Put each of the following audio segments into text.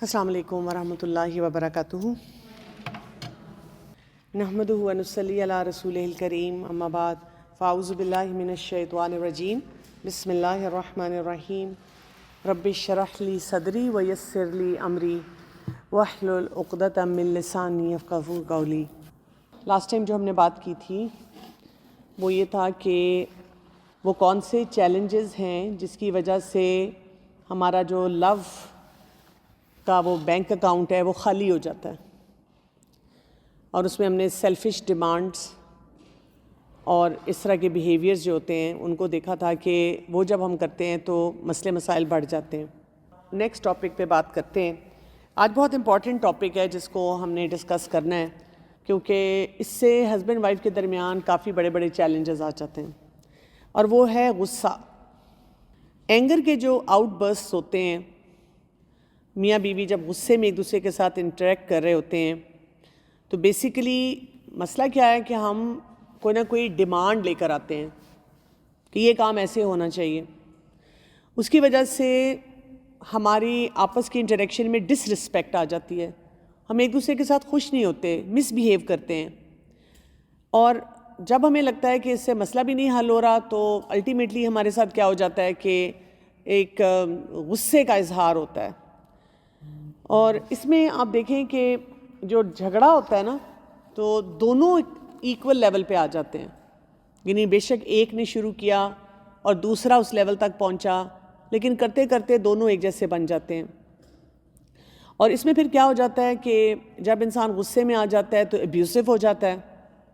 السلام علیکم ورحمۃ اللہ وبرکاتہ۔ نحمدہ و نصلی علی رسولہ الکریم، اما بعد، فاعوذ باللہ من الشیطان الرجیم، بسم اللہ الرحمن الرحیم۔ رب اشرح لی صدری ویسر لی امری واحلل عقدۃ من لسانی یفقہوا قولی۔ لاسٹ ٹائم جو ہم نے بات کی تھی وہ یہ تھا کہ وہ کون سے چیلنجز ہیں جس کی وجہ سے ہمارا جو لو کا وہ بینک اکاؤنٹ ہے وہ خالی ہو جاتا ہے، اور اس میں ہم نے سیلفش ڈیمانڈس اور اس طرح کے بیہیویئرز جو ہوتے ہیں ان کو دیکھا تھا کہ وہ جب ہم کرتے ہیں تو مسئلے مسائل بڑھ جاتے ہیں۔ نیکسٹ ٹاپک پہ بات کرتے ہیں۔ آج بہت امپورٹنٹ ٹاپک ہے جس کو ہم نے ڈسکس کرنا ہے، کیونکہ اس سے ہسبینڈ وائف کے درمیان کافی بڑے بڑے چیلنجز آ جاتے ہیں، اور وہ ہے غصہ۔ اینگر کے جو آؤٹ برسٹ ہوتے ہیں، میاں بیوی جب غصے میں ایک دوسرے کے ساتھ انٹریکٹ کر رہے ہوتے ہیں تو بیسیکلی مسئلہ کیا ہے کہ ہم کوئی نہ کوئی ڈیمانڈ لے کر آتے ہیں کہ یہ کام ایسے ہونا چاہیے۔ اس کی وجہ سے ہماری آپس کی انٹریکشن میں ڈس رسپیکٹ آ جاتی ہے، ہم ایک دوسرے کے ساتھ خوش نہیں ہوتے، مس بیہیو کرتے ہیں، اور جب ہمیں لگتا ہے کہ اس سے مسئلہ بھی نہیں حل ہو رہا تو الٹیمیٹلی ہمارے ساتھ کیا ہو جاتا ہے کہ ایک غصے کا اظہار ہوتا ہے۔ اور اس میں آپ دیکھیں کہ جو جھگڑا ہوتا ہے نا تو دونوں ایکول لیول پہ آ جاتے ہیں، یعنی بے شک ایک نے شروع کیا اور دوسرا اس لیول تک پہنچا، لیکن کرتے کرتے دونوں ایک جیسے بن جاتے ہیں۔ اور اس میں پھر کیا ہو جاتا ہے کہ جب انسان غصے میں آ جاتا ہے تو ابیوسو ہو جاتا ہے،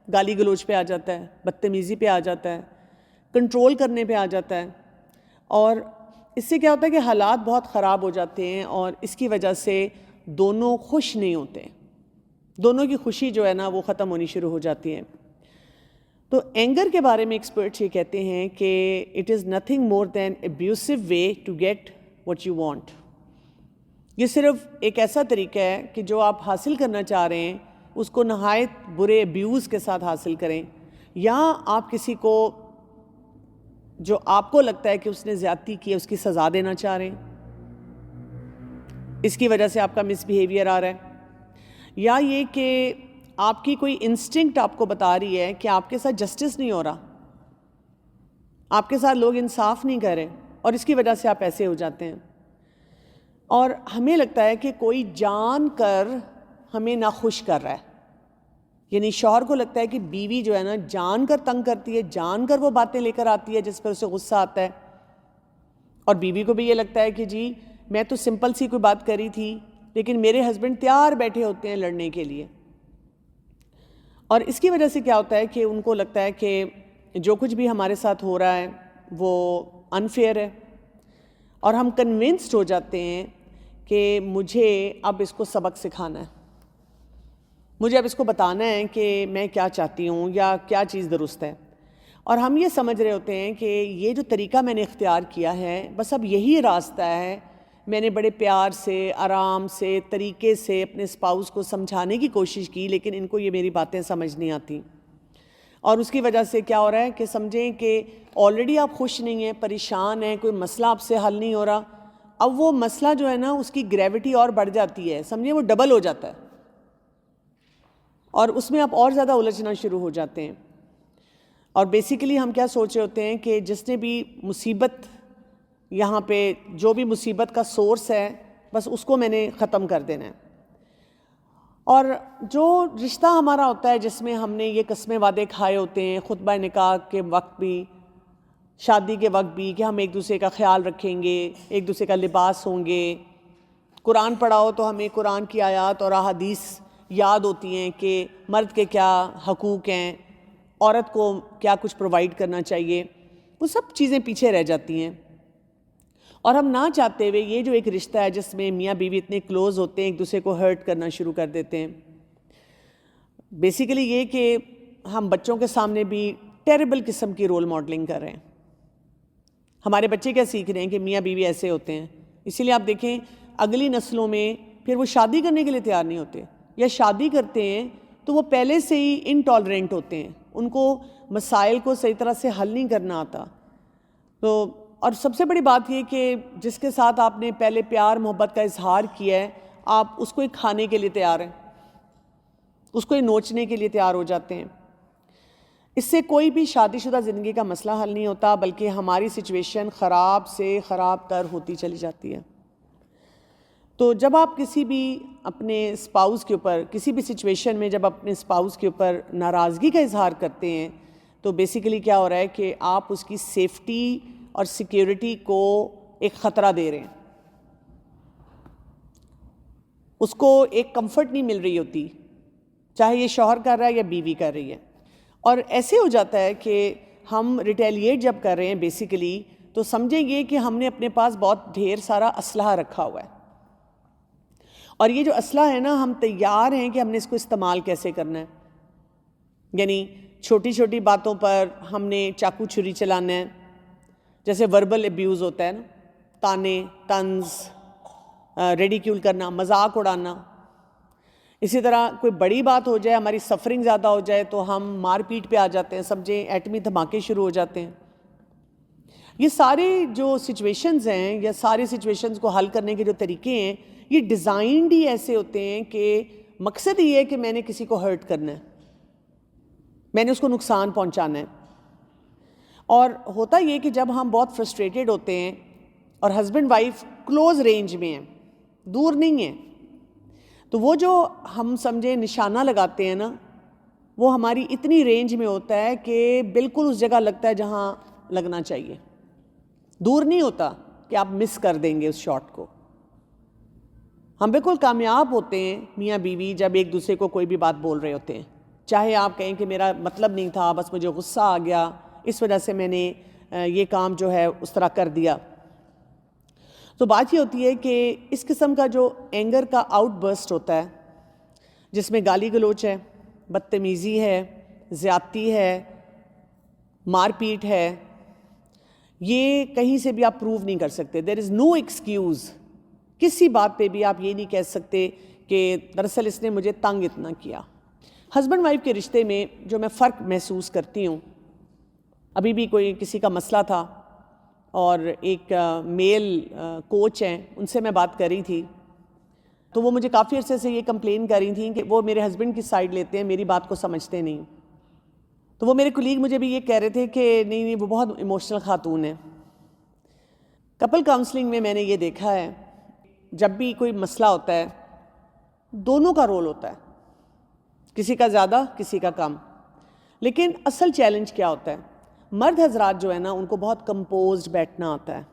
گالی گلوچ پہ آ جاتا ہے، بدتمیزی پہ آ جاتا ہے، کنٹرول کرنے پہ آ جاتا ہے، اور اس سے کیا ہوتا ہے کہ حالات بہت خراب ہو جاتے ہیں، اور اس کی وجہ سے دونوں خوش نہیں ہوتے، دونوں کی خوشی جو ہے نا وہ ختم ہونی شروع ہو جاتی ہے۔ تو اینگر کے بارے میں ایکسپرٹس یہ کہتے ہیں کہ it is nothing more than abusive way to get what you want. یہ صرف ایک ایسا طریقہ ہے کہ جو آپ حاصل کرنا چاہ رہے ہیں اس کو نہایت برے ابیوز کے ساتھ حاصل کریں، یا آپ کسی کو جو آپ کو لگتا ہے کہ اس نے زیادتی کی ہے اس کی سزا دینا چاہ رہے ہیں، اس کی وجہ سے آپ کا مس بیہیویئر آ رہا ہے، یا یہ کہ آپ کی کوئی انسٹنکٹ آپ کو بتا رہی ہے کہ آپ کے ساتھ جسٹس نہیں ہو رہا، آپ کے ساتھ لوگ انصاف نہیں کر رہے، اور اس کی وجہ سے آپ ایسے ہو جاتے ہیں۔ اور ہمیں لگتا ہے کہ کوئی جان کر ہمیں ناخوش کر رہا ہے، یعنی شوہر کو لگتا ہے کہ بیوی جو ہے نا جان کر تنگ کرتی ہے، جان کر وہ باتیں لے کر آتی ہے جس پر اسے غصہ آتا ہے، اور بیوی کو بھی یہ لگتا ہے کہ جی میں تو سمپل سی کوئی بات کری تھی لیکن میرے ہسبینڈ تیار بیٹھے ہوتے ہیں لڑنے کے لیے۔ اور اس کی وجہ سے کیا ہوتا ہے کہ ان کو لگتا ہے کہ جو کچھ بھی ہمارے ساتھ ہو رہا ہے وہ انفیئر ہے، اور ہم کنونسڈ ہو جاتے ہیں کہ مجھے اب اس کو سبق سکھانا ہے، مجھے اب اس کو بتانا ہے کہ میں کیا چاہتی ہوں یا کیا چیز درست ہے، اور ہم یہ سمجھ رہے ہوتے ہیں کہ یہ جو طریقہ میں نے اختیار کیا ہے بس اب یہی راستہ ہے، میں نے بڑے پیار سے، آرام سے، طریقے سے اپنے اسپاؤس کو سمجھانے کی کوشش کی، لیکن ان کو یہ میری باتیں سمجھ نہیں آتی، اور اس کی وجہ سے کیا ہو رہا ہے کہ سمجھیں کہ آلریڈی آپ خوش نہیں ہیں، پریشان ہیں، کوئی مسئلہ آپ سے حل نہیں ہو رہا، اب وہ مسئلہ جو ہے نا اس کی گریوٹی اور بڑھ جاتی ہے، سمجھیں وہ ڈبل ہو جاتا ہے، اور اس میں آپ اور زیادہ الجھنا شروع ہو جاتے ہیں۔ اور بیسیکلی ہم کیا سوچ رہے ہوتے ہیں کہ جس نے بھی مصیبت یہاں پہ جو بھی مصیبت کا سورس ہے بس اس کو میں نے ختم کر دینا ہے، اور جو رشتہ ہمارا ہوتا ہے جس میں ہم نے یہ قسمیں وعدے کھائے ہوتے ہیں خطبہ نکاح کے وقت بھی، شادی کے وقت بھی، کہ ہم ایک دوسرے کا خیال رکھیں گے، ایک دوسرے کا لباس ہوں گے، قرآن پڑھاؤ تو ہمیں قرآن کی آیات اور احادیث یاد ہوتی ہیں کہ مرد کے کیا حقوق ہیں، عورت کو کیا کچھ پرووائڈ کرنا چاہیے، وہ سب چیزیں پیچھے رہ جاتی ہیں، اور ہم نہ چاہتے ہوئے یہ جو ایک رشتہ ہے جس میں میاں بیوی اتنے کلوز ہوتے ہیں ایک دوسرے کو ہرٹ کرنا شروع کر دیتے ہیں۔ بیسیکلی یہ کہ ہم بچوں کے سامنے بھی ٹیریبل قسم کی رول ماڈلنگ کر رہے ہیں، ہمارے بچے کیا سیکھ رہے ہیں کہ میاں بیوی ایسے ہوتے ہیں، اسی لیے آپ دیکھیں اگلی نسلوں میں پھر وہ شادی کرنے کے لیے تیار نہیں ہوتے، یا شادی کرتے ہیں تو وہ پہلے سے ہی انٹالرنٹ ہوتے ہیں، ان کو مسائل کو صحیح طرح سے حل نہیں کرنا آتا۔ تو اور سب سے بڑی بات یہ کہ جس کے ساتھ آپ نے پہلے پیار محبت کا اظہار کیا ہے آپ اس کو ہی کھانے کے لیے تیار ہیں، اس کو ہی نوچنے کے لیے تیار ہو جاتے ہیں۔ اس سے کوئی بھی شادی شدہ زندگی کا مسئلہ حل نہیں ہوتا، بلکہ ہماری سچویشن خراب سے خراب تر ہوتی چلی جاتی ہے۔ تو جب آپ کسی بھی اپنے اسپاؤس کے اوپر، کسی بھی سچویشن میں جب اپنے اسپاؤس کے اوپر ناراضگی کا اظہار کرتے ہیں، تو بیسیکلی کیا ہو رہا ہے کہ آپ اس کی سیفٹی اور سیکیورٹی کو ایک خطرہ دے رہے ہیں، اس کو ایک کمفرٹ نہیں مل رہی ہوتی، چاہے یہ شوہر کر رہا ہے یا بیوی کر رہی ہے۔ اور ایسے ہو جاتا ہے کہ ہم ریٹیلیٹ جب کر رہے ہیں بیسیکلی، تو سمجھیں گے کہ ہم نے اپنے پاس بہت ڈھیر سارا اسلحہ رکھا ہوا ہے، اور یہ جو اسلحہ ہے نا، ہم تیار ہیں کہ ہم نے اس کو استعمال کیسے کرنا ہے۔ یعنی چھوٹی چھوٹی باتوں پر ہم نے چاقو چھری چلانا ہے، جیسے وربل ابیوز ہوتا ہے نا، تانے، طنز، ریڈیکیول کرنا، مذاق اڑانا۔ اسی طرح کوئی بڑی بات ہو جائے، ہماری سفرنگ زیادہ ہو جائے، تو ہم مار پیٹ پہ آ جاتے ہیں، سمجھیں ایٹمی دھماکے شروع ہو جاتے ہیں۔ یہ سارے جو سچویشنز ہیں، یا سارے سچویشنز کو حل کرنے کے جو طریقے ہیں، یہ ڈیزائنڈ ہی ایسے ہوتے ہیں کہ مقصد یہ ہے کہ میں نے کسی کو ہرٹ کرنا ہے، میں نے اس کو نقصان پہنچانا ہے۔ اور ہوتا یہ کہ جب ہم بہت فرسٹریٹڈ ہوتے ہیں اور ہسبینڈ وائف کلوز رینج میں ہیں، دور نہیں ہیں، تو وہ جو ہم سمجھیں نشانہ لگاتے ہیں نا، وہ ہماری اتنی رینج میں ہوتا ہے کہ بالکل اس جگہ لگتا ہے جہاں لگنا چاہیے، دور نہیں ہوتا کہ آپ مس کر دیں گے اس شاٹ کو۔ ہم بالکل کامیاب ہوتے ہیں میاں بیوی جب ایک دوسرے کو کوئی بھی بات بول رہے ہوتے ہیں، چاہے آپ کہیں کہ میرا مطلب نہیں تھا، بس مجھے غصہ آ گیا، اس وجہ سے میں نے یہ کام جو ہے اس طرح کر دیا۔ تو بات یہ ہوتی ہے کہ اس قسم کا جو اینگر کا آؤٹ برسٹ ہوتا ہے، جس میں گالی گلوچ ہے، بدتمیزی ہے، زیادتی ہے، مار پیٹ ہے، یہ کہیں سے بھی آپ پروو نہیں کر سکتے۔ دیر از نو ایکسکیوز، کسی بات پہ بھی آپ یہ نہیں کہہ سکتے کہ دراصل اس نے مجھے تنگ اتنا کیا۔ ہسبینڈ وائف کے رشتے میں جو میں فرق محسوس کرتی ہوں، ابھی بھی کوئی کسی کا مسئلہ تھا، اور ایک میل کوچ ہیں، ان سے میں بات کر رہی تھی، تو وہ مجھے کافی عرصے سے یہ کمپلین کر رہی تھیں کہ وہ میرے ہسبینڈ کی سائڈ لیتے ہیں، میری بات کو سمجھتے نہیں۔ تو وہ میرے کولیگ مجھے بھی یہ کہہ رہے تھے کہ نہیں وہ بہت ایموشنل خاتون ہے۔ کپل کاؤنسلنگ میں میں نے یہ دیکھا ہے، جب بھی کوئی مسئلہ ہوتا ہے، دونوں کا رول ہوتا ہے، کسی کا زیادہ کسی کا کم، لیکن اصل چیلنج کیا ہوتا ہے؟ مرد حضرات جو ہے نا، ان کو بہت کمپوزڈ بیٹھنا آتا ہے،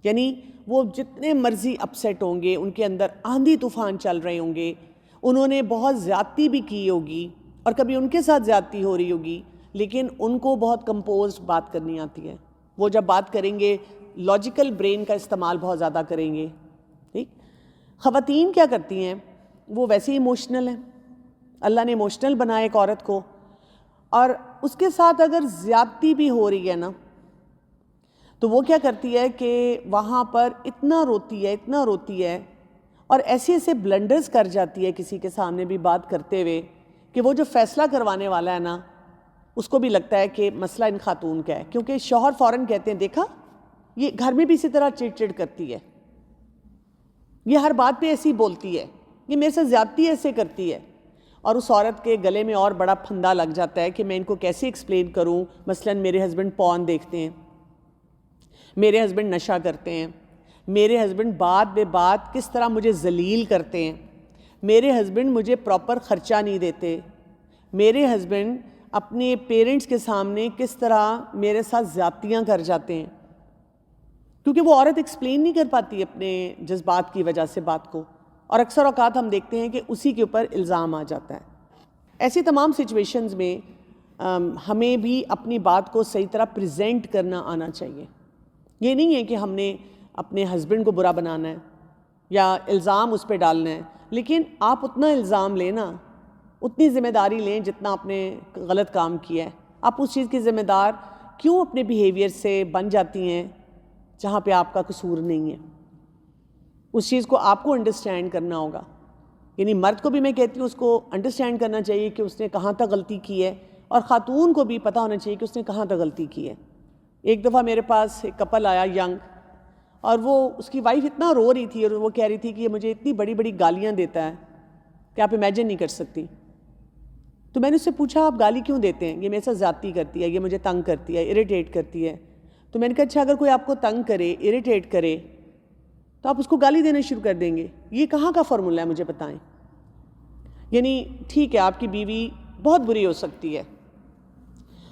یعنی وہ جتنے مرضی اپسیٹ ہوں گے، ان کے اندر آندھی طوفان چل رہے ہوں گے، انہوں نے بہت زیادتی بھی کی ہوگی اور کبھی ان کے ساتھ زیادتی ہو رہی ہوگی، لیکن ان کو بہت کمپوزڈ بات کرنی آتی ہے۔ وہ جب بات کریں گے لاجیکل برین کا استعمال بہت زیادہ کریں گے، ٹھیک۔ خواتین کیا کرتی ہیں؟ وہ ویسے ہی ایموشنل ہیں، اللہ نے ایموشنل بنایا ایک عورت کو، اور اس کے ساتھ اگر زیادتی بھی ہو رہی ہے نا، تو وہ کیا کرتی ہے کہ وہاں پر اتنا روتی ہے اور ایسے ایسے بلنڈرز کر جاتی ہے کسی کے سامنے بھی بات کرتے ہوئے، کہ وہ جو فیصلہ کروانے والا ہے نا، اس کو بھی لگتا ہے کہ مسئلہ ان خاتون کا ہے، کیونکہ شوہر فوراً کہتے ہیں دیکھا یہ گھر میں بھی اسی طرح چڑ کرتی ہے، یہ ہر بات پہ ایسی بولتی ہے، یہ میرے سے زیادتی ایسے کرتی ہے۔ اور اس عورت کے گلے میں اور بڑا پھندا لگ جاتا ہے کہ میں ان کو کیسے ایکسپلین کروں، مثلاً میرے ہسبینڈ پورن دیکھتے ہیں، میرے ہسبینڈ نشہ کرتے ہیں، میرے ہسبینڈ بات بے بات کس طرح مجھے ذلیل کرتے ہیں، میرے ہسبینڈ مجھے پراپر خرچہ نہیں دیتے، میرے ہسبینڈ اپنے پیرنٹس کے سامنے کس طرح میرے ساتھ زیادتیاں کر جاتے ہیں، کیونکہ وہ عورت ایکسپلین نہیں کر پاتی اپنے جذبات کی وجہ سے بات کو، اور اکثر اوقات ہم دیکھتے ہیں کہ اسی کے اوپر الزام آ جاتا ہے۔ ایسی تمام سچویشنز میں ہمیں بھی اپنی بات کو صحیح طرح پریزنٹ کرنا آنا چاہیے۔ یہ نہیں ہے کہ ہم نے اپنے ہسبینڈ کو برا بنانا ہے یا الزام اس پہ ڈالنا ہے، لیکن آپ اتنا الزام لیں نا، اتنی ذمہ داری لیں جتنا آپ نے غلط کام کیا ہے۔ آپ اس چیز کی ذمہ دار کیوں اپنے بیہیویئر سے بن جاتی ہیں جہاں پہ آپ کا قصور نہیں ہے؟ اس چیز کو آپ کو انڈرسٹینڈ کرنا ہوگا، یعنی مرد کو بھی میں کہتی ہوں اس کو انڈرسٹینڈ کرنا چاہیے کہ اس نے کہاں تک غلطی کی ہے، اور خاتون کو بھی پتہ ہونا چاہیے کہ اس نے کہاں تک غلطی کی ہے۔ ایک دفعہ میرے پاس ایک کپل آیا ینگ، اور وہ اس کی وائف اتنا رو رہی تھی اور وہ کہہ رہی تھی کہ یہ مجھے اتنی بڑی بڑی گالیاں دیتا ہے کہ آپ امیجن نہیں کر سکتی. تو میں نے اس سے پوچھا آپ گالی کیوں دیتے ہیں؟ یہ میرے ساتھ زیادتی کرتی ہے, یہ مجھے تنگ کرتی ہے, اریٹیٹ کرتی ہے. تو میں نے کہا اچھا اگر کوئی آپ کو تنگ کرے, اریٹیٹ کرے تو آپ اس کو گالی دینا شروع کر دیں گے؟ یہ کہاں کا فارمولہ ہے مجھے بتائیں. یعنی ٹھیک ہے آپ کی بیوی بہت بری ہو سکتی ہے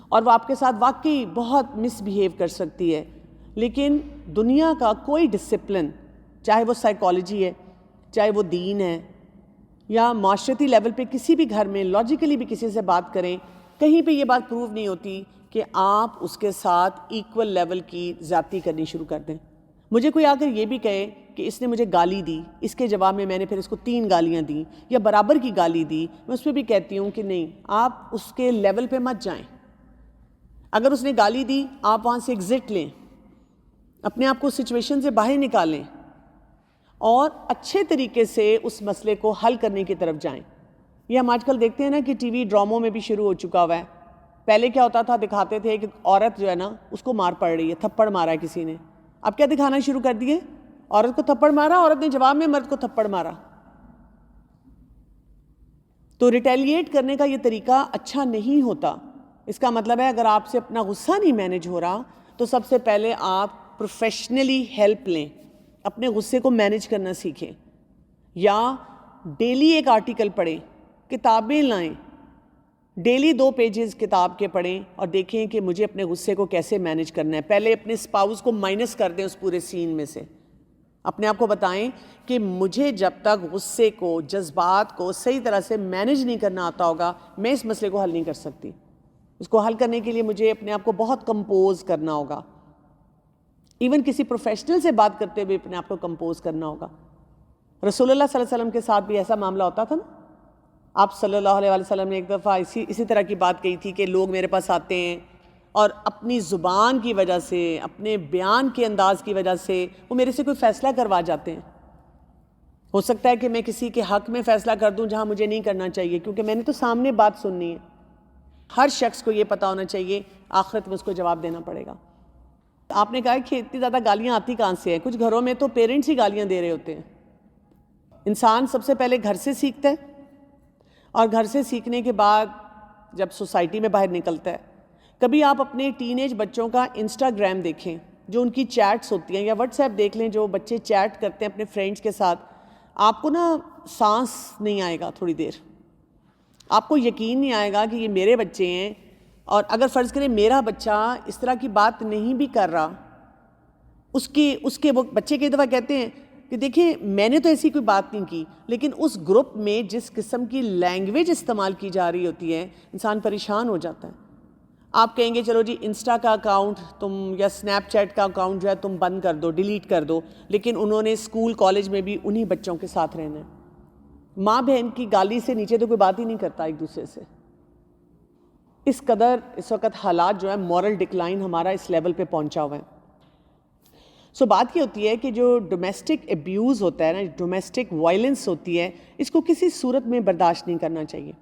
اور وہ آپ کے ساتھ واقعی بہت مس بیہیو کر سکتی ہے, لیکن دنیا کا کوئی ڈسپلن, چاہے وہ سائیکالوجی ہے, چاہے وہ دین ہے, یا معاشرتی لیول پہ کسی بھی گھر میں لاجیکلی بھی کسی سے بات کریں, کہیں پہ یہ بات پروو نہیں ہوتی کہ آپ اس کے ساتھ ایکول لیول کی زیادتی کرنی شروع کر دیں. مجھے کوئی آ کر یہ بھی کہے کہ اس نے مجھے گالی دی, اس کے جواب میں نے پھر اس کو 3 گالیاں دیں یا برابر کی گالی دی, میں اس پہ بھی کہتی ہوں کہ نہیں, آپ اس کے لیول پہ مت جائیں. اگر اس نے گالی دی آپ وہاں سے ایگزٹ لیں, اپنے آپ کو سچویشن سے باہر نکالیں اور اچھے طریقے سے اس مسئلے کو حل کرنے کی طرف جائیں. یہ ہم آج کل دیکھتے ہیں نا کہ ٹی وی ڈراموں میں بھی شروع ہو چکا ہوا ہے. پہلے کیا ہوتا تھا, دکھاتے تھے کہ عورت جو ہے نا اس کو مار پڑ رہی ہے, تھپڑ مارا ہے کسی نے. اب کیا دکھانا شروع کر دیے, عورت کو تھپڑ مارا, عورت نے جواب میں مرد کو تھپڑ مارا. تو ریٹیلیٹ کرنے کا یہ طریقہ اچھا نہیں ہوتا. اس کا مطلب ہے اگر آپ سے اپنا غصہ نہیں مینج ہو رہا تو سب سے پہلے آپ پروفیشنلی ہیلپ لیں, اپنے غصے کو مینج کرنا سیکھیں, یا ڈیلی ایک آرٹیکل پڑھیں, کتابیں لائیں, ڈیلی 2 پیجز کتاب کے پڑھیں اور دیکھیں کہ مجھے اپنے غصے کو کیسے مینج کرنا ہے. پہلے اپنے اسپاؤس کو مائنس کر دیں اس پورے سین میں سے. اپنے آپ کو بتائیں کہ مجھے جب تک غصے کو, جذبات کو صحیح طرح سے مینج نہیں کرنا آتا ہوگا, میں اس مسئلے کو حل نہیں کر سکتی. اس کو حل کرنے کے لیے مجھے اپنے آپ کو بہت کمپوز کرنا ہوگا. ایون کسی پروفیشنل سے بات کرتے ہوئے اپنے آپ کو کمپوز کرنا ہوگا. رسول اللہ صلی اللہ علیہ وسلم کے ساتھ بھی ایسا معاملہ ہوتا تھا نا. آپ صلی اللہ علیہ وسلم نے ایک دفعہ اسی طرح کی بات کہی تھی کہ لوگ میرے پاس آتے ہیں اور اپنی زبان کی وجہ سے, اپنے بیان کے انداز کی وجہ سے وہ میرے سے کوئی فیصلہ کروا جاتے ہیں. ہو سکتا ہے کہ میں کسی کے حق میں فیصلہ کر دوں جہاں مجھے نہیں کرنا چاہیے, کیونکہ میں نے تو سامنے بات سننی ہے. ہر شخص کو یہ پتہ ہونا چاہیے آخرت میں اس کو جواب دینا پڑے گا. آپ نے کہا کہ اتنی زیادہ گالیاں آتی کہاں سے ہیں؟ کچھ گھروں میں تو پیرنٹس ہی گالیاں دے رہے ہوتے ہیں. انسان سب سے پہلے گھر سے سیکھتا ہے اور گھر سے سیکھنے کے بعد جب سوسائٹی میں باہر نکلتا ہے. کبھی آپ اپنے ٹین ایج بچوں کا انسٹاگرام دیکھیں, جو ان کی چیٹس ہوتی ہیں, یا واٹس ایپ دیکھ لیں جو بچے چیٹ کرتے ہیں اپنے فرینڈس کے ساتھ. آپ کو نا سانس نہیں آئے گا تھوڑی دیر, آپ کو یقین نہیں آئے گا کہ یہ میرے بچے ہیں. اور اگر فرض کریں میرا بچہ اس طرح کی بات نہیں بھی کر رہا, اس کے وہ بچے کئی دفعہ کہتے ہیں کہ دیکھیں میں نے تو ایسی کوئی بات نہیں کی, لیکن اس گروپ میں جس قسم کی لینگویج استعمال کی جا رہی ہوتی ہے انسان پریشان ہو جاتا ہے. آپ کہیں گے چلو جی انسٹا کا اکاؤنٹ تم یا اسنیپ چیٹ کا اکاؤنٹ جو ہے تم بند کر دو, ڈیلیٹ کر دو, لیکن انہوں نے اسکول کالج میں بھی انہی بچوں کے ساتھ رہنا ہے. ماں بہن کی گالی سے نیچے تو کوئی بات ہی نہیں کرتا ایک دوسرے سے. اس قدر اس وقت حالات جو ہے مورل ڈکلائن ہمارا اس لیول پہ پہنچا ہوا ہے. سو بات یہ ہوتی ہے کہ جو ڈومیسٹک ایبیوز ہوتا ہے نا, ڈومیسٹک وائلنس ہوتی ہے, اس کو کسی صورت میں برداشت نہیں کرنا چاہیے.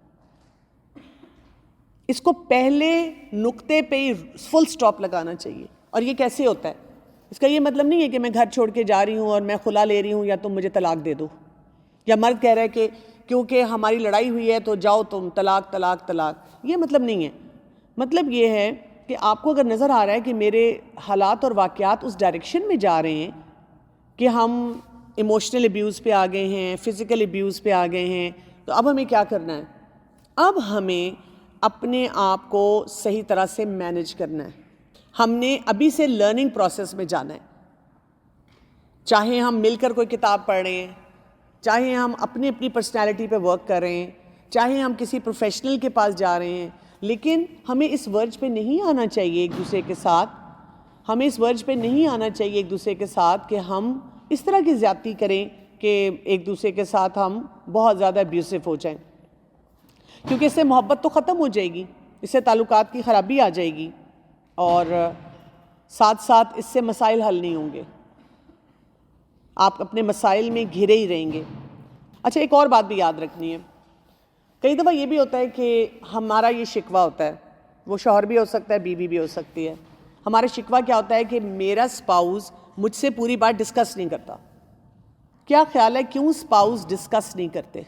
اس کو پہلے نقطے پہ ہی فل سٹاپ لگانا چاہیے. اور یہ کیسے ہوتا ہے؟ اس کا یہ مطلب نہیں ہے کہ میں گھر چھوڑ کے جا رہی ہوں اور میں خلا لے رہی ہوں یا تم مجھے طلاق دے دو, یا مرد کہہ رہا ہے کہ کیونکہ ہماری لڑائی ہوئی ہے تو جاؤ تم, طلاق طلاق طلاق. یہ مطلب نہیں ہے. مطلب یہ ہے کہ آپ کو اگر نظر آ رہا ہے کہ میرے حالات اور واقعات اس ڈائریکشن میں جا رہے ہیں کہ ہم ایموشنل ایبیوز پہ آ گئے ہیں, فزیکل ایبیوز پہ آ گئے ہیں, تو اب ہمیں کیا کرنا ہے؟ اب ہمیں اپنے آپ کو صحیح طرح سے مینج کرنا ہے. ہم نے ابھی سے لرننگ پروسیس میں جانا ہے. چاہے ہم مل کر کوئی کتاب پڑھ رہے ہیں, چاہے ہم اپنی پرسنالٹی پہ ورک کر رہے ہیں, چاہے ہم کسی پروفیشنل کے پاس جا رہے ہیں, لیکن ہمیں اس ورج پہ نہیں آنا چاہیے ایک دوسرے کے ساتھ. ہمیں اس ورج پہ نہیں آنا چاہیے ایک دوسرے کے ساتھ کہ ہم اس طرح کی زیادتی کریں کہ ایک دوسرے کے ساتھ ہم بہت زیادہ ابیوسو ہو جائیں, کیونکہ اس سے محبت تو ختم ہو جائے گی, اس سے تعلقات کی خرابی آ جائے گی, اور ساتھ ساتھ اس سے مسائل حل نہیں ہوں گے. آپ اپنے مسائل میں گھرے ہی رہیں گے. اچھا ایک اور بات بھی یاد رکھنی ہے. کئی دفعہ یہ بھی ہوتا ہے کہ ہمارا یہ شکوہ ہوتا ہے, وہ شوہر بھی ہو سکتا ہے, بیوی بھی ہو سکتی ہے. ہمارا شکوہ کیا ہوتا ہے کہ میرا اسپاؤس مجھ سے پوری بات ڈسکس نہیں کرتا. کیا خیال ہے کیوں اسپاؤس ڈسکس نہیں کرتے؟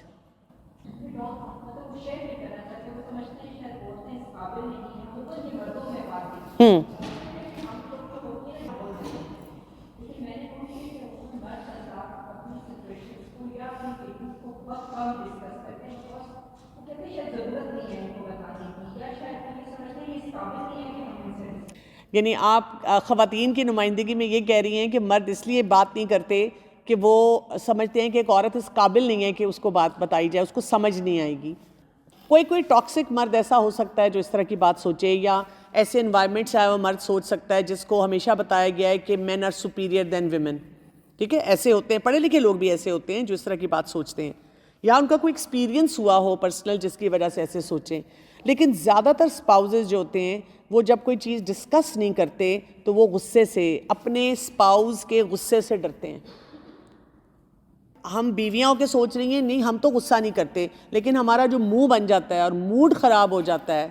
یعنی آپ خواتین کی نمائندگی میں یہ کہہ رہی ہیں کہ مرد اس لیے بات نہیں کرتے کہ وہ سمجھتے ہیں کہ ایک عورت اس قابل نہیں ہے کہ اس کو بات بتائی جائے، اس کو سمجھ نہیں آئے گی. کوئی ٹاکسک مرد ایسا ہو سکتا ہے جو اس طرح کی بات سوچے، یا ایسے انوائرمنٹ سے آیا وہ مرد سوچ سکتا ہے جس کو ہمیشہ بتایا گیا ہے کہ مین آر سپیریئر دین ویمن. ٹھیک ہے، ایسے ہوتے ہیں، پڑھے لکھے لوگ بھی ایسے ہوتے ہیں جو اس طرح کی بات سوچتے ہیں، یا ان کا کوئی ایکسپیرینس ہوا ہو پرسنل جس کی وجہ سے ایسے سوچیں. لیکن زیادہ تر اسپاؤزز جو ہوتے ہیں وہ جب کوئی چیز ڈسکس نہیں کرتے تو وہ غصے سے، اپنے اسپاؤز کے غصے سے ڈرتے ہیں. ہم بیویاں ہو کے سوچ رہی ہیں نہیں ہم تو غصہ نہیں کرتے، لیکن ہمارا جو منہ بن جاتا ہے اور موڈ خراب ہو جاتا ہے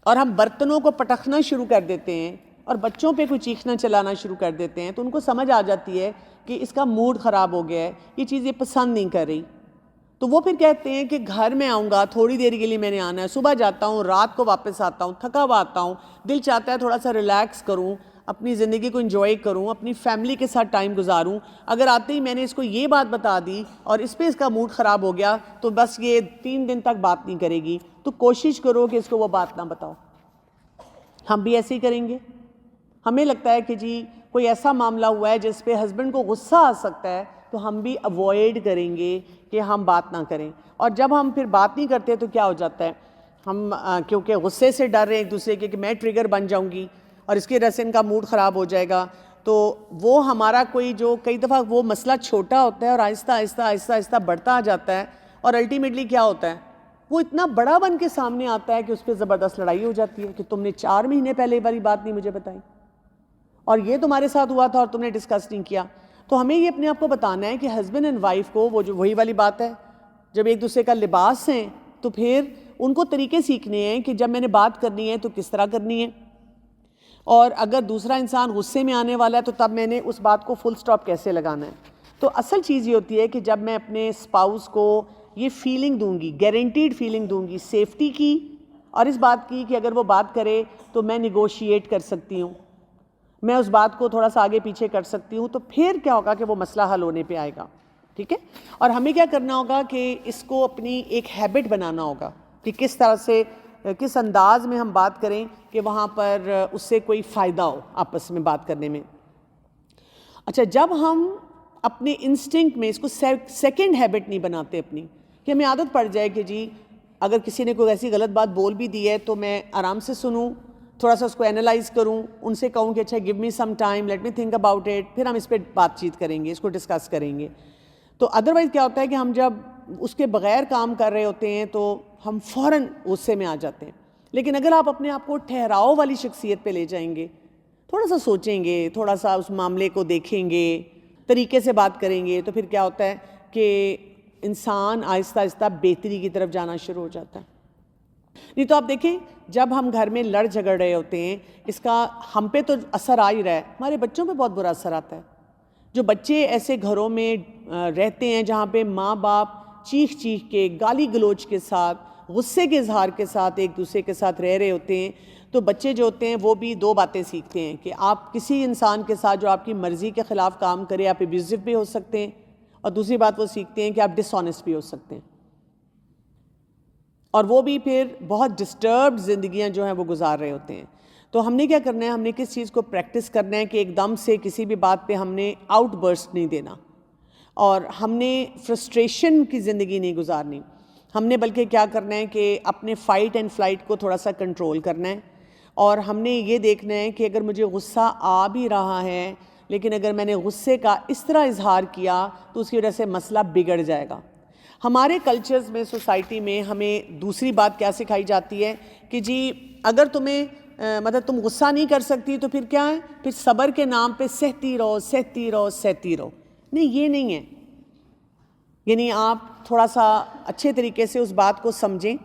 اور ہم برتنوں کو پٹخنا شروع کر دیتے ہیں اور بچوں پہ کوئی چیخنا چلانا شروع کر دیتے ہیں، تو ان کو سمجھ آ جاتی ہے کہ اس کا موڈ خراب ہو گیا ہے، یہ چیز یہ پسند نہیں کر رہی. تو وہ پھر کہتے ہیں کہ گھر میں آؤں گا، تھوڑی دیر کے لیے میں نے آنا ہے، صبح جاتا ہوں، رات کو واپس آتا ہوں، تھکا ہوا آتا ہوں، دل چاہتا ہے تھوڑا سا ریلیکس کروں، اپنی زندگی کو انجوائے کروں، اپنی فیملی کے ساتھ ٹائم گزاروں. اگر آتے ہی میں نے اس کو یہ بات بتا دی اور اس پہ اس کا موڈ خراب ہو گیا تو بس یہ 3 دن تک بات نہیں کرے گی. تو کوشش کرو کہ اس کو وہ بات نہ بتاؤ. ہم بھی ایسے ہی کریں گے. ہمیں لگتا ہے کہ جی کوئی ایسا معاملہ ہوا ہے جس پہ ہسبینڈ کو غصہ آ سکتا ہے تو ہم بھی اوائڈ کریں گے کہ ہم بات نہ کریں. اور جب ہم پھر بات نہیں کرتے تو کیا ہو جاتا ہے، ہم کیونکہ غصے سے ڈر رہے ہیں ایک دوسرے کے کہ میں ٹریگر بن جاؤں گی اور اس کی وجہ سے ان کا موڈ خراب ہو جائے گا، تو وہ ہمارا کوئی جو کئی دفعہ وہ مسئلہ چھوٹا ہوتا ہے اور آہستہ آہستہ آہستہ آہستہ بڑھتا جاتا ہے اور الٹیمیٹلی کیا ہوتا ہے وہ اتنا بڑا بن کے سامنے آتا ہے کہ اس پہ زبردست لڑائی ہو جاتی ہے کہ تم نے 4 مہینے پہلے والی بات نہیں مجھے بتائی اور یہ تمہارے ساتھ ہوا تھا اور تم نے ڈسکس نہیں کیا. تو ہمیں یہ اپنے آپ کو بتانا ہے کہ ہسبینڈ اینڈ وائف کو وہ جو وہی والی بات ہے، جب ایک دوسرے کا لباس ہیں تو پھر ان کو طریقے سیکھنے ہیں کہ جب میں نے بات کرنی ہے تو کس طرح کرنی ہے، اور اگر دوسرا انسان غصے میں آنے والا ہے تو تب میں نے اس بات کو فل سٹاپ کیسے لگانا ہے. تو اصل چیز یہ ہوتی ہے کہ جب میں اپنے اسپاؤس کو یہ فیلنگ دوں گی، گارنٹیڈ فیلنگ دوں گی سیفٹی کی اور اس بات کی کہ اگر وہ بات کرے تو میں نیگوشیٹ کر سکتی ہوں، میں اس بات کو تھوڑا سا آگے پیچھے کر سکتی ہوں، تو پھر کیا ہوگا کہ وہ مسئلہ حل ہونے پہ آئے گا. ٹھیک ہے، اور ہمیں کیا کرنا ہوگا کہ اس کو اپنی ایک ہیبٹ بنانا ہوگا کہ کس طرح سے کس انداز میں ہم بات کریں کہ وہاں پر اس سے کوئی فائدہ ہو آپس میں بات کرنے میں. اچھا، جب ہم اپنے انسٹنکٹ میں اس کو سیکنڈ ہیبٹ نہیں بناتے اپنی، کہ ہمیں عادت پڑ جائے کہ جی اگر کسی نے کوئی ایسی غلط بات بول بھی دی ہے تو میں آرام سے سنوں، تھوڑا سا اس کو اینالائز کروں، ان سے کہوں کہ اچھا give me some time, let me think about it, پھر ہم اس پہ بات چیت کریں گے، اس کو ڈسکس کریں گے. تو ادروائز کیا ہوتا ہے کہ ہم جب اس کے بغیر کام کر رہے ہوتے ہیں تو ہم فوراً غصے میں آ جاتے ہیں. لیکن اگر آپ اپنے آپ کو ٹھہراؤ والی شخصیت پہ لے جائیں گے، تھوڑا سا سوچیں گے، تھوڑا سا اس معاملے کو دیکھیں گے، طریقے سے بات کریں گے، تو پھر کیا ہوتا ہے کہ انسان آہستہ آہستہ بہتری کی طرف جانا شروع ہو جاتا ہے. نہیں تو آپ دیکھیں جب ہم گھر میں لڑ جھگڑ رہے ہوتے ہیں، اس کا ہم پہ تو اثر آ ہی رہا ہے، ہمارے بچوں پہ بہت برا اثر آتا ہے. جو بچے ایسے گھروں میں رہتے ہیں جہاں پہ ماں باپ چیخ چیخ کے، گالی گلوچ کے ساتھ، غصے کے اظہار کے ساتھ ایک دوسرے کے ساتھ رہ رہے ہوتے ہیں، تو بچے جو ہوتے ہیں وہ بھی 2 باتیں سیکھتے ہیں کہ آپ کسی انسان کے ساتھ جو آپ کی مرضی کے خلاف کام کرے آپ ابیوزو بھی ہو سکتے ہیں، اور دوسری بات وہ سیکھتے ہیں کہ آپ ڈس آنیسٹ بھی ہو سکتے ہیں، اور وہ بھی پھر بہت ڈسٹربڈ زندگیاں جو ہیں وہ گزار رہے ہوتے ہیں. تو ہم نے کیا کرنا ہے، ہم نے کس چیز کو پریکٹس کرنا ہے کہ ایک دم سے کسی بھی بات پہ ہم نے آؤٹ برسٹ نہیں دینا، اور ہم نے فرسٹریشن کی زندگی نہیں گزارنی. ہم نے بلکہ کیا کرنا ہے کہ اپنے فائٹ اینڈ فلائٹ کو تھوڑا سا کنٹرول کرنا ہے، اور ہم نے یہ دیکھنا ہے کہ اگر مجھے غصہ آ بھی رہا ہے لیکن اگر میں نے غصے کا اس طرح اظہار کیا تو اس کی وجہ سے مسئلہ بگڑ جائے گا. ہمارے کلچرز میں، سوسائٹی میں ہمیں دوسری بات کیا سکھائی جاتی ہے کہ جی اگر تمہیں مطلب تم غصہ نہیں کر سکتی تو پھر کیا ہے، پھر صبر کے نام پہ سہتی رہو سہتی رہو سہتی رہو. نہیں، یہ نہیں ہے. یعنی آپ تھوڑا سا اچھے طریقے سے اس بات کو سمجھیں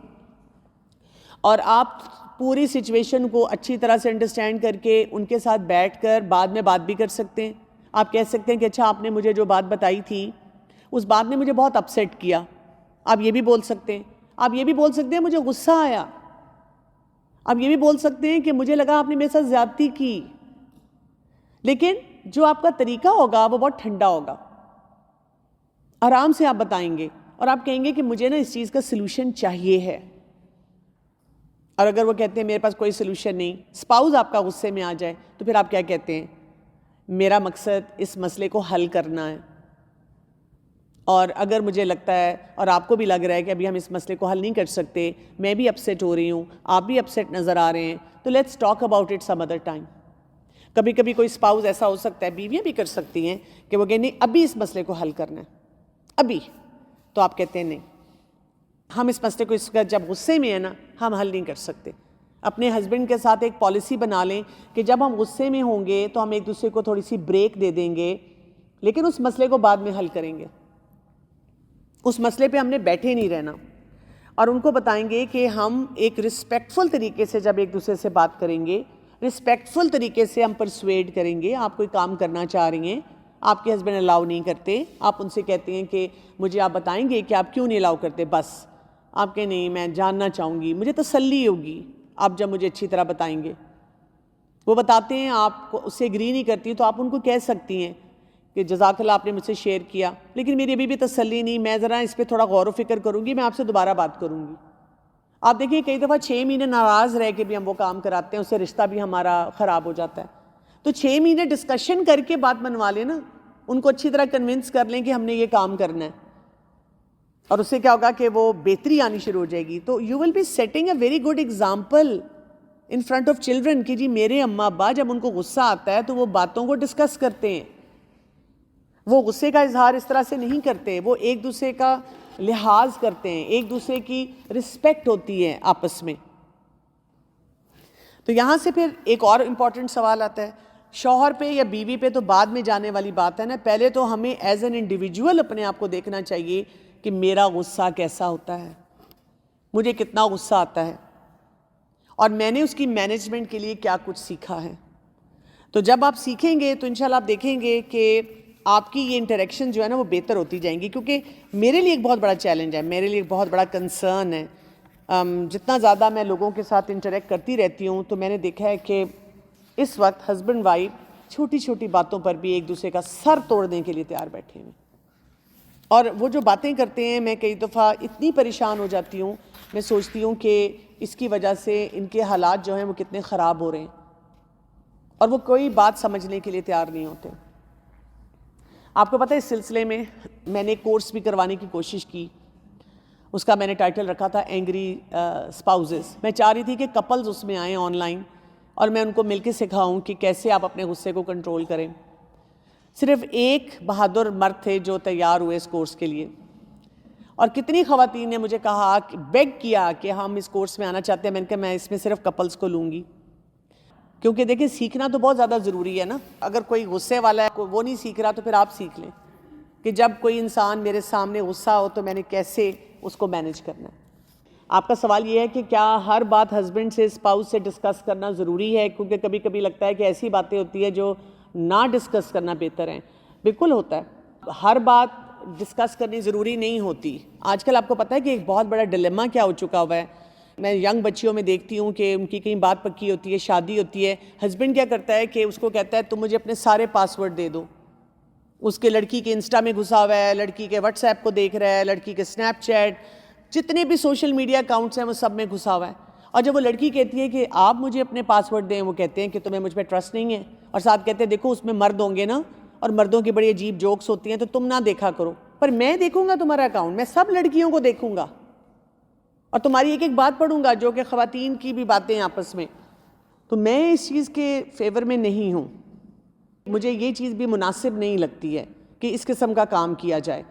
اور آپ پوری سچویشن کو اچھی طرح سے انڈرسٹینڈ کر کے ان کے ساتھ بیٹھ کر بعد میں بات بھی کر سکتے ہیں. آپ کہہ سکتے ہیں کہ اچھا آپ نے مجھے جو بات بتائی تھی اس بات نے مجھے بہت اپسیٹ کیا. آپ یہ بھی بول سکتے ہیں. آپ یہ بھی بول سکتے ہیں مجھے غصہ آیا. آپ یہ بھی بول سکتے ہیں کہ مجھے لگا آپ نے میرے ساتھ زیادتی کی. لیکن جو آپ کا طریقہ ہوگا وہ بہت ٹھنڈا ہوگا. آرام سے آپ بتائیں گے اور آپ کہیں گے کہ مجھے نا اس چیز کا سلوشن چاہیے ہے. اور اگر وہ کہتے ہیں میرے پاس کوئی سلوشن نہیں، اسپاؤز آپ کا غصے میں آ جائے، تو پھر آپ کیا کہتے ہیں؟ میرا مقصد اس مسئلے کو حل کرنا ہے، اور اگر مجھے لگتا ہے اور آپ کو بھی لگ رہا ہے کہ ابھی ہم اس مسئلے کو حل نہیں کر سکتے، میں بھی اپسیٹ ہو رہی ہوں، آپ بھی اپسیٹ نظر آ رہے ہیں، تو let's talk about it some other time. کبھی کبھی کوئی اسپاؤز ایسا ہو سکتا ہے، بیویاں بھی کر سکتی ہیں کہ وہ کہیں نہیں ابھی اس مسئلے کو حل کرنا ہے ابھی. تو آپ کہتے ہیں نہیں، ہم اس مسئلے کو اس کا جب غصے میں ہے نا ہم حل نہیں کر سکتے. اپنے ہسبینڈ کے ساتھ ایک پالیسی بنا لیں کہ جب ہم غصے میں ہوں گے تو ہم ایک دوسرے کو تھوڑی سی بریک دے دیں گے، لیکن اس مسئلے کو بعد میں حل کریں گے. اس مسئلے پہ ہم نے بیٹھے نہیں رہنا، اور ان کو بتائیں گے کہ ہم ایک رسپیکٹفل طریقے سے جب ایک دوسرے سے بات کریں گے، رسپیکٹفل طریقے سے ہم پرسویڈ کریں گے. آپ کوئی کام کرنا چاہ رہی ہیں، آپ کے ہسبینڈ الاؤ نہیں کرتے، آپ ان سے کہتے ہیں کہ مجھے آپ بتائیں گے کہ آپ کیوں نہیں الاؤ کرتے. بس آپ کہ نہیں میں جاننا چاہوں گی، مجھے تسلی ہوگی آپ جب مجھے اچھی طرح بتائیں گے. وہ بتاتے ہیں، آپ کو اس سے اگری نہیں کرتی تو آپ ان کو کہہ سکتی ہیں کہ جزاک اللہ آپ نے مجھ سے شیئر کیا، لیکن میری ابھی بھی تسلی نہیں، میں ذرا اس پہ تھوڑا غور و فکر کروں گی، میں آپ سے دوبارہ بات کروں گی. آپ دیکھیں کئی دفعہ 6 مہینے ناراض رہ کے بھی ہم وہ کام کراتے ہیں، اس سے رشتہ بھی ہمارا خراب ہو جاتا ہے. تو 6 مہینے ڈسکشن کر کے بات منوا لیں نا، ان کو اچھی طرح کنونس کر لیں کہ ہم نے یہ کام کرنا ہے، اور اس سے کیا ہوگا کہ وہ بہتری آنی شروع ہو جائے گی. تو you will be setting a very good example in front of children کہ جی میرے اماں ابا جب ان کو غصہ آتا ہے تو وہ باتوں کو ڈسکس کرتے ہیں، وہ غصے کا اظہار اس طرح سے نہیں کرتے، وہ ایک دوسرے کا لحاظ کرتے ہیں، ایک دوسرے کی رسپیکٹ ہوتی ہے آپس میں. تو یہاں سے پھر ایک اور امپورٹنٹ سوال آتا ہے، شوہر پہ یا بیوی پہ تو بعد میں جانے والی بات ہے نا. پہلے تو ہمیں ایز این انڈیویجول اپنے آپ کو دیکھنا چاہیے کہ میرا غصہ کیسا ہوتا ہے، مجھے کتنا غصہ آتا ہے، اور میں نے اس کی مینجمنٹ کے لیے کیا کچھ سیکھا ہے. تو جب آپ سیکھیں گے تو انشاءاللہ آپ دیکھیں گے کہ آپ کی یہ انٹریکشن جو ہے نا وہ بہتر ہوتی جائیں گی. کیونکہ میرے لیے ایک بہت بڑا چیلنج ہے، میرے لیے ایک بہت بڑا کنسرن ہے. جتنا زیادہ میں لوگوں کے ساتھ انٹریکٹ کرتی رہتی ہوں تو میں نے دیکھا ہے کہ اس وقت ہسبینڈ وائف چھوٹی چھوٹی باتوں پر بھی ایک دوسرے کا سر توڑنے کے لیے تیار بیٹھے ہیں. اور وہ جو باتیں کرتے ہیں میں کئی دفعہ اتنی پریشان ہو جاتی ہوں، میں سوچتی ہوں کہ اس کی وجہ سے ان کے حالات جو ہیں وہ کتنے خراب ہو رہے ہیں، اور وہ کوئی بات سمجھنے کے لیے تیار نہیں ہوتے. آپ کو پتہ ہے اس سلسلے میں میں نے ایک کورس بھی کروانے کی کوشش کی، اس کا میں نے ٹائٹل رکھا تھا اینگری اسپاؤزز. میں چاہ رہی تھی کہ کپلز اس میں آئیں آن لائن اور میں ان کو مل کے سکھاؤں کہ کیسے آپ اپنے غصے کو کنٹرول کریں. صرف ایک بہادر مرد تھے جو تیار ہوئے اس کورس کے لیے، اور کتنی خواتین نے مجھے کہا، بیگ کیا کہ ہم اس کورس میں آنا چاہتے ہیں. میں نے کہا میں اس میں صرف کپلز کو لوں گی، کیونکہ دیکھیں سیکھنا تو بہت زیادہ ضروری ہے نا. اگر کوئی غصے والا ہے وہ نہیں سیکھ رہا تو پھر آپ سیکھ لیں کہ جب کوئی انسان میرے سامنے غصہ ہو تو میں نے کیسے اس کو مینج کرنا ہے. آپ کا سوال یہ ہے کہ کیا ہر بات ہسبینڈ سے اسپاؤس سے ڈسکس کرنا ضروری ہے، کیونکہ کبھی کبھی لگتا ہے کہ ایسی باتیں ہوتی ہیں جو نہ ڈسکس کرنا بہتر ہیں. بالکل ہوتا ہے، ہر بات ڈسکس کرنی ضروری نہیں ہوتی. آج کل آپ کو پتہ ہے کہ ایک بہت بڑا ڈیلیما کیا ہو چکا ہوا ہے. میں ینگ بچیوں میں دیکھتی ہوں کہ ان کی کہیں بات پکی ہوتی ہے، شادی ہوتی ہے، ہسبینڈ کیا کرتا ہے کہ اس کو کہتا ہے تم مجھے اپنے سارے پاسورڈ دے دو. اس کے لڑکی کے انسٹا میں گھسا ہوا ہے، لڑکی کے واٹس ایپ کو دیکھ رہا ہے، لڑکی کے اسنیپ چیٹ، جتنے بھی سوشل میڈیا اکاؤنٹس ہیں وہ سب میں گھسا ہوا ہے. اور جب وہ لڑکی کہتی ہے کہ آپ مجھے اپنے پاسورڈ دیں، وہ کہتے ہیں کہ تمہیں مجھ پہ ٹرسٹ نہیں ہے، اور ساتھ کہتے ہیں دیکھو اس میں مرد ہوں گے نا، اور مردوں کی بڑی عجیب جوکس ہوتی ہیں تو تم نہ دیکھا کرو. پر میں دیکھوں گا تمہارا اکاؤنٹ، میں سب لڑکیوں کو دیکھوں گا اور تمہاری ایک ایک بات پڑھوں گا جو کہ خواتین کی بھی باتیں آپس میں. تو میں اس چیز کے فیور میں نہیں ہوں، مجھے یہ چیز بھی مناسب نہیں لگتی ہے کہ اس قسم کا کام کیا جائے.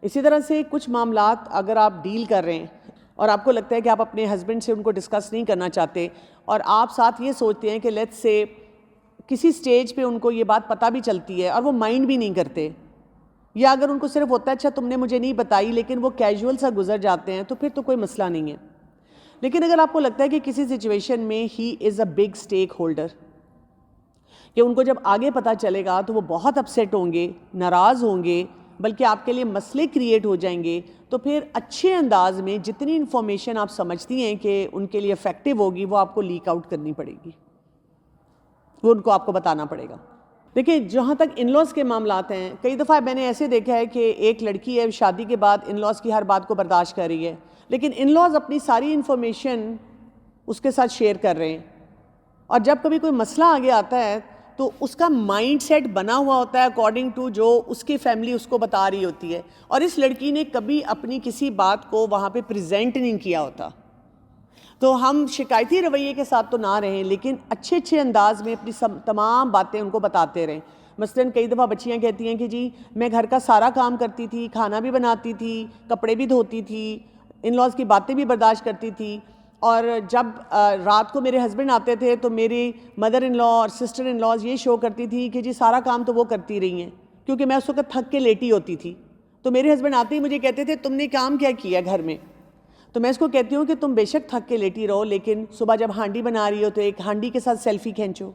اسی طرح سے کچھ معاملات اگر آپ ڈیل کر رہے ہیں اور آپ کو لگتا ہے کہ آپ اپنے ہسبینڈ سے ان کو ڈسکس نہیں کرنا چاہتے، اور آپ ساتھ یہ سوچتے ہیں کہ لیٹس سے کسی سٹیج پہ ان کو یہ بات پتہ بھی چلتی ہے اور وہ مائنڈ بھی نہیں کرتے، یا اگر ان کو صرف ہوتا ہے اچھا تم نے مجھے نہیں بتائی لیکن وہ کیجول سا گزر جاتے ہیں، تو پھر تو کوئی مسئلہ نہیں ہے. لیکن اگر آپ کو لگتا ہے کہ کسی سچویشن میں ہی از اے بگ اسٹیک ہولڈر، کہ ان کو جب آگے پتہ چلے گا تو وہ بہت اپسیٹ ہوں گے، ناراض ہوں گے، بلکہ آپ کے لیے مسئلے کریٹ ہو جائیں گے. تو پھر اچھے انداز میں جتنی انفارمیشن آپ سمجھتی ہیں کہ ان کے لیے افیکٹو ہوگی وہ آپ کو لیک آؤٹ کرنی پڑے گی، وہ ان کو آپ کو بتانا پڑے گا. دیکھیں جہاں تک ان لاز کے معاملات ہیں، کئی دفعہ میں نے ایسے دیکھا ہے کہ ایک لڑکی ہے شادی کے بعد ان لاز کی ہر بات کو برداشت کر رہی ہے، لیکن ان لاز اپنی ساری انفارمیشن اس کے ساتھ شیئر کر رہے ہیں، اور جب کبھی کوئی مسئلہ آگے آتا ہے تو اس کا مائنڈ سیٹ بنا ہوا ہوتا ہے اکارڈنگ ٹو جو اس کی فیملی اس کو بتا رہی ہوتی ہے، اور اس لڑکی نے کبھی اپنی کسی بات کو وہاں پہ پریزنٹ نہیں کیا ہوتا. تو ہم شکایتی رویے کے ساتھ تو نہ رہیں، لیکن اچھے اچھے انداز میں اپنی تمام باتیں ان کو بتاتے رہیں. مثلاً کئی دفعہ بچیاں کہتی ہیں کہ جی میں گھر کا سارا کام کرتی تھی، کھانا بھی بناتی تھی، کپڑے بھی دھوتی تھی، ان لاز کی باتیں بھی برداشت کرتی تھی، اور جب رات کو میرے ہسبینڈ آتے تھے تو میری مدر ان لا اور سسٹر ان لاز یہ شو کرتی تھی کہ جی سارا کام تو وہ کرتی رہی ہیں، کیونکہ میں اس وقت تھک کے لیٹی ہوتی تھی. تو میرے ہسبینڈ آتے ہی مجھے کہتے تھے تم نے کام کیا کیا گھر میں؟ تو میں اس کو کہتی ہوں کہ تم بے شک تھک کے لیٹی رہو، لیکن صبح جب ہانڈی بنا رہی ہو تو ایک ہانڈی کے ساتھ سیلفی کھینچو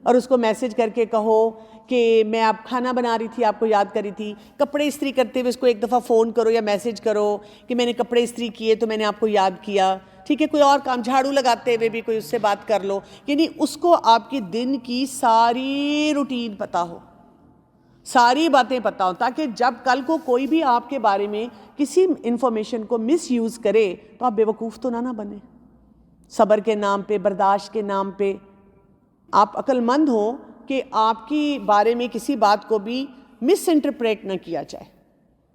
اور اس کو میسج کر کے کہو کہ میں آپ کھانا بنا رہی تھی، آپ کو یاد کری تھی. کپڑے استری کرتے ہوئے اس کو ایک دفعہ فون کرو یا میسج کرو کہ میں نے کپڑے استری کیے تو میں نے آپ کو یاد کیا. ٹھیک ہے، کوئی اور کام جھاڑو لگاتے ہوئے بھی کوئی اس سے بات کر لو، یعنی اس کو آپ کی دن کی ساری روٹین پتہ ہو، ساری باتیں پتہ ہوں، تاکہ جب کل کو کوئی بھی آپ کے بارے میں کسی انفارمیشن کو مس یوز کرے تو آپ بیوقوف تو نہ بنیں. صبر کے نام پہ، برداشت کے نام پہ آپ عقل مند ہوں کہ آپ کی بارے میں کسی بات کو بھی مس انٹرپریٹ نہ کیا جائے.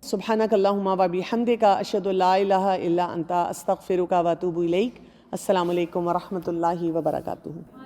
سبحانک اللہم و بحمدک، اشہد ان لا الہ الا انت، استغفرک و اتوب الیک. السلام علیکم ورحمۃ اللہ وبرکاتہ.